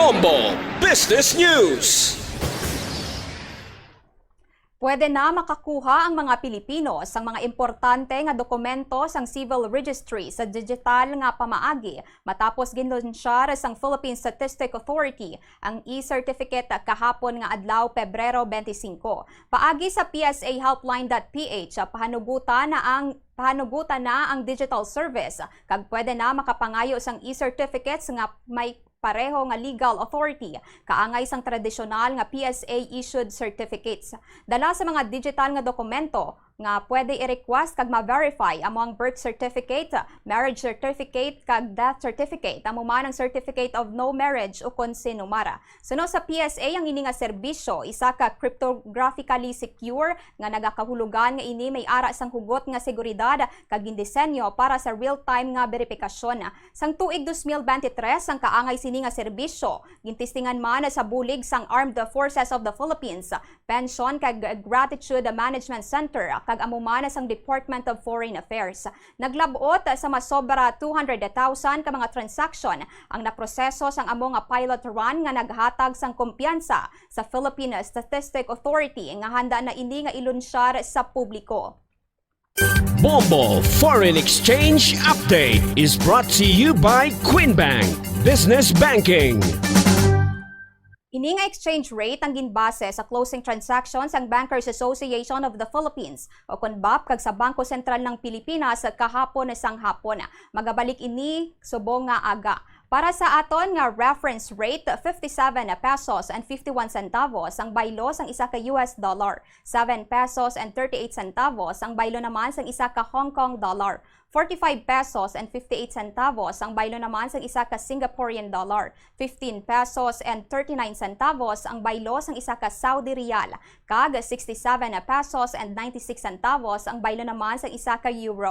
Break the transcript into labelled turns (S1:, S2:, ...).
S1: Bombo Business News.
S2: Pwede na makakuha ang mga Pilipino sa mga importante nga dokumento sang civil registry sa digital nga pamaagi matapos ginlunsyar sang Philippine Statistics Authority ang e-certificate kahapon nga adlaw Pebrero 25. Paagi sa psahelpline.ph pahanugutan na ang digital service kag pwede na makapangayo sang e-certificates nga may pareho nga legal authority kaangay sang tradisyonal nga PSA issued certificates. Dala sa mga digital nga dokumento nga pwede i-request kag ma-verify among birth certificate, marriage certificate kag death certificate amo man ang certificate of no marriage o konsinumara. Suno sa PSA ang ini nga serbisyo isa ka cryptographically secure nga nagakahulugan nga ini may ara sang hugot nga seguridad kag gindisenyo para sa real-time nga verifikasyon. Sang tuig 2023 ang kaangay sini nga serbisyo gintistingan man sa bulig sang Armed Forces of the Philippines, Pension kag Gratitude Management Center kag amumana sang Department of Foreign Affairs. Naglabot sa masobra 200,000 ka mga transaction ang naproseso sang amo nga pilot run nga naghatag sang kumpiyansa sa Philippine Statistics Authority nga handa na ini nga ilunsyar sa publiko.
S1: Bombo Foreign Exchange Update is brought to you by Quinbank Business Banking.
S2: Ini nga exchange rate ang ginbase sa closing transactions ang Bankers Association of the Philippines o KONBAP kag sa Bangko Sentral ng Pilipinas kahapon sang hapon. Magabalik ini subong nga aga. Para sa aton nga reference rate, 57 pesos and 51 centavos ang baylo sang isa ka US dollar, 7 pesos and 38 centavos ang baylo naman sang isa ka Hong Kong dollar, 45 pesos and 58 centavos ang baylo naman sang isa ka Singaporean dollar, 15 pesos and 39 centavos ang baylo sang isa ka Saudi Riyal, kag 67 pesos and 96 centavos ang baylo naman sang isa ka euro.